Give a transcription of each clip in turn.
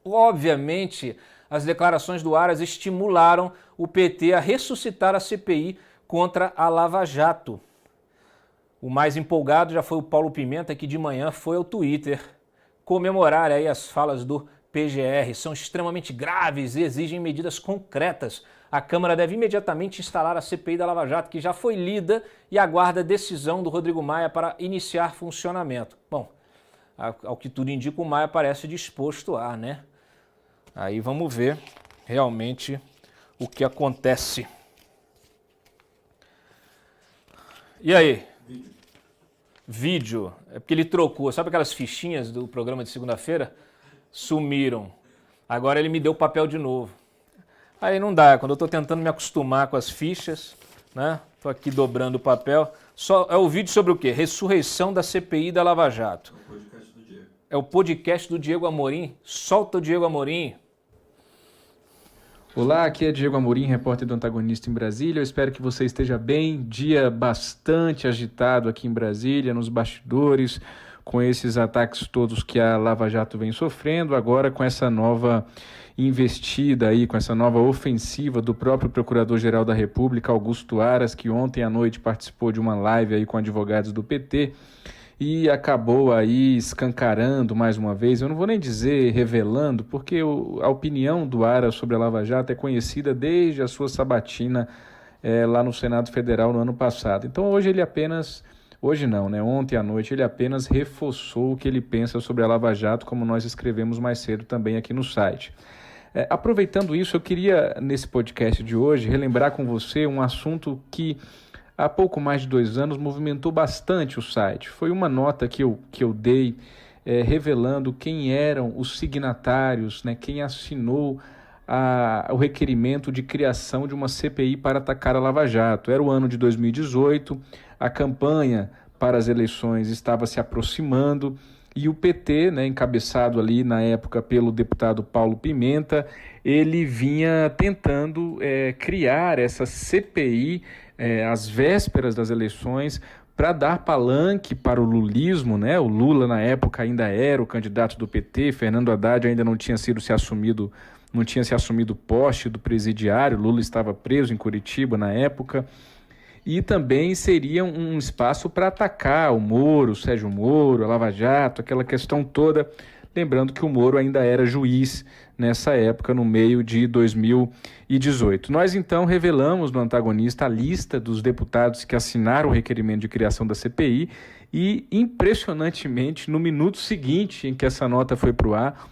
Obviamente, as declarações do Aras estimularam o PT a ressuscitar a CPI contra a Lava Jato. O mais empolgado já foi o Paulo Pimenta, que de manhã foi ao Twitter comemorar aí as falas do PGR. São extremamente graves e exigem medidas concretas. A Câmara deve imediatamente instalar a CPI da Lava Jato, que já foi lida, e aguarda a decisão do Rodrigo Maia para iniciar funcionamento. Bom, ao que tudo indica, o Maia parece disposto a, né? Aí vamos ver realmente o que acontece. E aí? Vídeo. É porque ele trocou. Sabe aquelas fichinhas do programa de segunda-feira? Sumiram. Agora ele me deu o papel de novo. Aí não dá. Quando eu estou tentando me acostumar com as fichas, né? Estou aqui dobrando o papel. É o vídeo sobre o quê? Ressurreição da CPI da Lava Jato. É o podcast do Diego. É o podcast do Diego Amorim. Solta o Diego Amorim. Olá, aqui é Diego Amorim, repórter do Antagonista em Brasília. Eu espero que você esteja bem. Dia bastante agitado aqui em Brasília, nos bastidores, com esses ataques todos que a Lava Jato vem sofrendo. Agora com essa nova investida aí, com essa nova ofensiva do próprio Procurador-Geral da República, Augusto Aras, que ontem à noite participou de uma live aí com advogados do PT e acabou aí escancarando mais uma vez, eu não vou nem dizer revelando, porque a opinião do Aras sobre a Lava Jato é conhecida desde a sua sabatina lá no Senado Federal no ano passado. Então hoje ele apenas, hoje não, né? Ontem à noite ele apenas reforçou o que ele pensa sobre a Lava Jato, como nós escrevemos mais cedo também aqui no site. Aproveitando isso, eu queria, nesse podcast de hoje, relembrar com você um assunto que há pouco mais de 2 anos movimentou bastante o site. Foi uma nota que eu dei revelando quem eram os signatários, né, quem assinou o requerimento de criação de uma CPI para atacar a Lava Jato. Era o ano de 2018, a campanha para as eleições estava se aproximando, e o PT, né, encabeçado ali na época pelo deputado Paulo Pimenta, ele vinha tentando criar essa CPI às vésperas das eleições para dar palanque para o lulismo, né? O Lula na época ainda era o candidato do PT, Fernando Haddad ainda não tinha se assumido o poste do presidiário, Lula estava preso em Curitiba na época. E também seria um espaço para atacar o Moro, o Sérgio Moro, a Lava Jato, aquela questão toda. Lembrando que o Moro ainda era juiz nessa época, no meio de 2018. Nós, então, revelamos no Antagonista a lista dos deputados que assinaram o requerimento de criação da CPI e, impressionantemente, no minuto seguinte em que essa nota foi para o ar,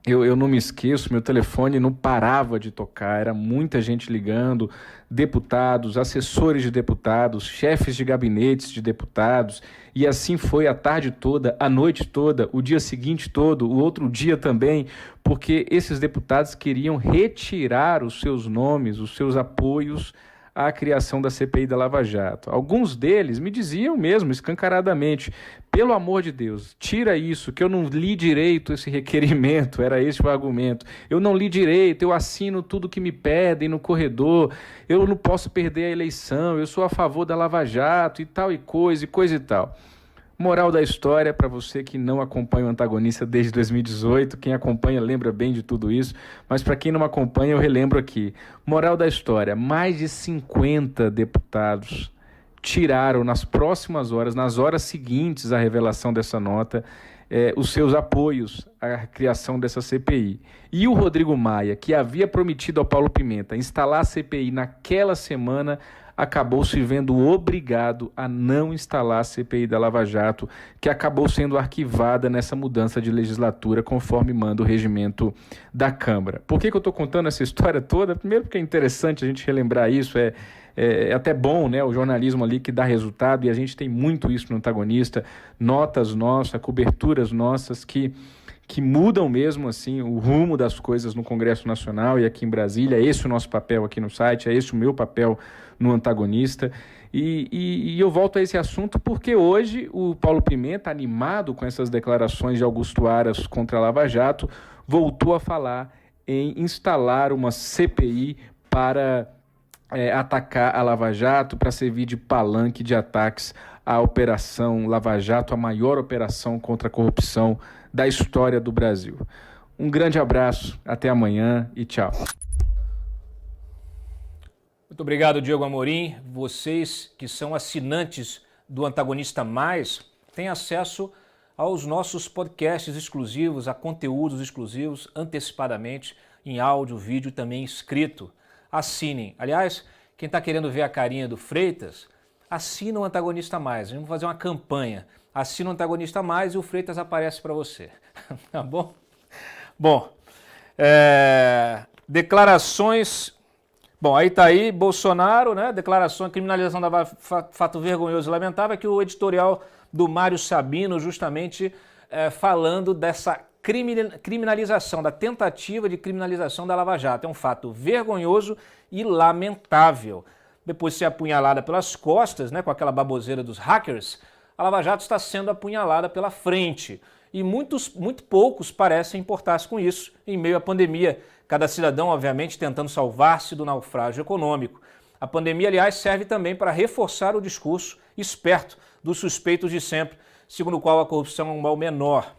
eu não me esqueço, meu telefone não parava de tocar, era muita gente ligando, deputados, assessores de deputados, chefes de gabinetes de deputados, e assim foi a tarde toda, a noite toda, o dia seguinte todo, o outro dia também, porque esses deputados queriam retirar os seus nomes, os seus apoios à criação da CPI da Lava Jato. Alguns deles me diziam mesmo, escancaradamente, pelo amor de Deus, tira isso, que eu não li direito esse requerimento, era esse o argumento. Eu não li direito, eu assino tudo que me pedem no corredor, eu não posso perder a eleição, eu sou a favor da Lava Jato e tal e coisa e tal. Moral da história, para você que não acompanha o Antagonista desde 2018, quem acompanha lembra bem de tudo isso, mas para quem não acompanha eu relembro aqui. Moral da história, mais de 50 deputados tiraram nas próximas horas, nas horas seguintes à revelação dessa nota, os seus apoios à criação dessa CPI. E o Rodrigo Maia, que havia prometido ao Paulo Pimenta instalar a CPI naquela semana, acabou se vendo obrigado a não instalar a CPI da Lava Jato, que acabou sendo arquivada nessa mudança de legislatura, conforme manda o regimento da Câmara. Por que eu estou contando essa história toda? Primeiro porque é interessante a gente relembrar isso, é até bom, né, o jornalismo ali que dá resultado, e a gente tem muito isso no Antagonista, notas nossas, coberturas nossas que mudam mesmo assim o rumo das coisas no Congresso Nacional e aqui em Brasília. É esse o nosso papel aqui no site, é esse o meu papel no Antagonista. E eu volto a esse assunto porque hoje o Paulo Pimenta, animado com essas declarações de Augusto Aras contra a Lava Jato, voltou a falar em instalar uma CPI para atacar a Lava Jato, para servir de palanque de ataques à Operação Lava Jato, a maior operação contra a corrupção da história do Brasil. Um grande abraço, até amanhã e tchau. Muito obrigado, Diego Amorim. Vocês que são assinantes do Antagonista Mais têm acesso aos nossos podcasts exclusivos, a conteúdos exclusivos, antecipadamente, em áudio, vídeo e também escrito. Assinem. Aliás, quem está querendo ver a carinha do Freitas, assina o Antagonista Mais. Vamos fazer uma campanha. Assina o Antagonista Mais e o Freitas aparece para você. Tá bom? Bom, declarações... Bom, aí tá aí, Bolsonaro, né? Declaração, criminalização da fato vergonhoso e lamentável, que o editorial do Mário Sabino justamente falando dessa criminalização, da tentativa de criminalização da Lava Jato. É um fato vergonhoso e lamentável. Depois de ser apunhalada pelas costas, né, com aquela baboseira dos hackers, a Lava Jato está sendo apunhalada pela frente. E muito poucos parecem importar-se com isso em meio à pandemia. Cada cidadão, obviamente, tentando salvar-se do naufrágio econômico. A pandemia, aliás, serve também para reforçar o discurso esperto dos suspeitos de sempre, segundo o qual a corrupção é um mal menor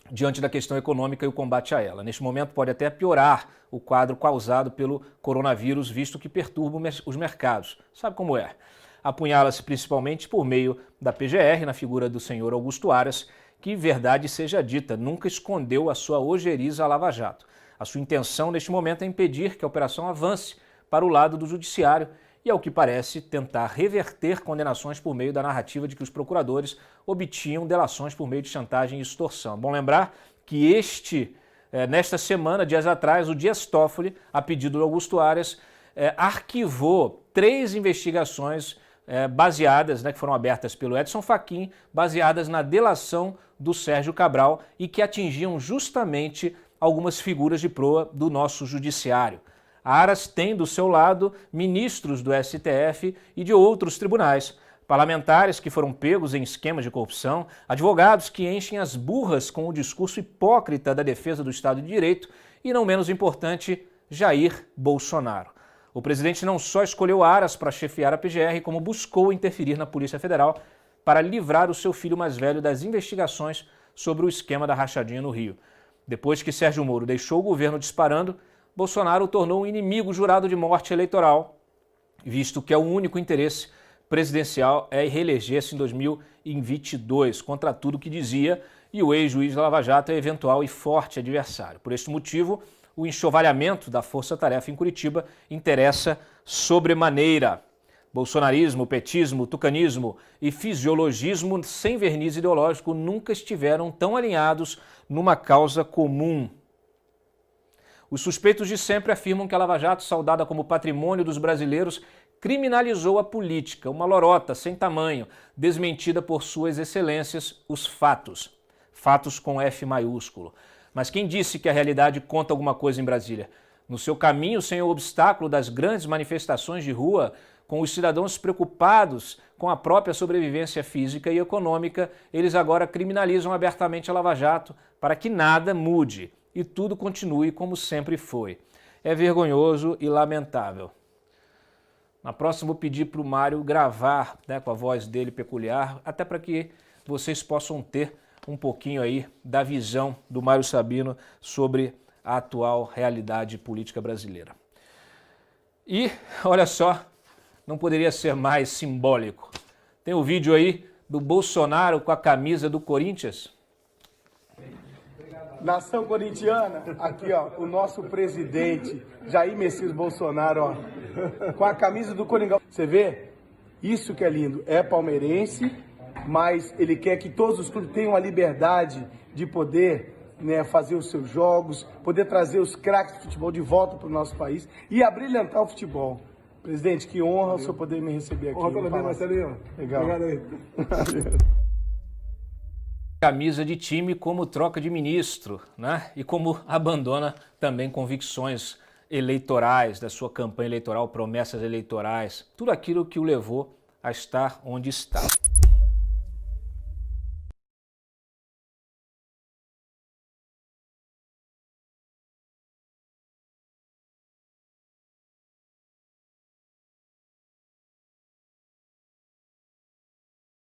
diante da questão econômica e o combate a ela. Neste momento pode até piorar o quadro causado pelo coronavírus, visto que perturba os mercados. Sabe como é? Apunhala-se principalmente por meio da PGR, na figura do senhor Augusto Aras, que, verdade seja dita, nunca escondeu a sua ojeriza à Lava Jato. A sua intenção neste momento é impedir que a operação avance para o lado do judiciário e, ao que parece, tentar reverter condenações por meio da narrativa de que os procuradores obtinham delações por meio de chantagem e extorsão. Bom lembrar que nesta semana, dias atrás, o Dias Toffoli, a pedido do Augusto Aras, arquivou 3 investigações baseadas, que foram abertas pelo Edson Fachin, baseadas na delação do Sérgio Cabral e que atingiam justamente algumas figuras de proa do nosso judiciário. A Aras tem do seu lado ministros do STF e de outros tribunais, parlamentares que foram pegos em esquemas de corrupção, advogados que enchem as burras com o discurso hipócrita da defesa do Estado de Direito e, não menos importante, Jair Bolsonaro. O presidente não só escolheu Aras para chefiar a PGR, como buscou interferir na Polícia Federal para livrar o seu filho mais velho das investigações sobre o esquema da rachadinha no Rio. Depois que Sérgio Moro deixou o governo disparando, Bolsonaro o tornou um inimigo jurado de morte eleitoral, visto que é o único interesse presidencial é reeleger-se em 2022, contra tudo que dizia, e o ex-juiz da Lava Jato é eventual e forte adversário. Por este motivo, o enxovalhamento da força-tarefa em Curitiba interessa sobremaneira. Bolsonarismo, petismo, tucanismo e fisiologismo sem verniz ideológico nunca estiveram tão alinhados numa causa comum. Os suspeitos de sempre afirmam que a Lava Jato, saudada como patrimônio dos brasileiros, criminalizou a política, uma lorota sem tamanho, desmentida por suas excelências, os fatos. Fatos com F maiúsculo. Mas quem disse que a realidade conta alguma coisa em Brasília? No seu caminho sem o obstáculo das grandes manifestações de rua, com os cidadãos preocupados com a própria sobrevivência física e econômica, eles agora criminalizam abertamente a Lava Jato para que nada mude e tudo continue como sempre foi. É vergonhoso e lamentável. Na próxima, vou pedir para o Mário gravar, com a voz dele peculiar, até para que vocês possam ter um pouquinho aí da visão do Mário Sabino sobre a atual realidade política brasileira. E, olha só, não poderia ser mais simbólico. Tem o vídeo aí do Bolsonaro com a camisa do Corinthians. Nação corintiana, aqui ó, o nosso presidente Jair Messias Bolsonaro, ó, com a camisa do Coringão. Você vê? Isso que é lindo. É palmeirense, mas ele quer que todos os clubes tenham a liberdade de poder, fazer os seus jogos, poder trazer os craques de futebol de volta para o nosso país e abrilhantar o futebol. Presidente, que honra o senhor poder me receber aqui. Honra toda vez, Marcelinho. Legal. Obrigado aí. Camisa de time como troca de ministro, E como abandona também convicções eleitorais da sua campanha eleitoral, promessas eleitorais, tudo aquilo que o levou a estar onde está.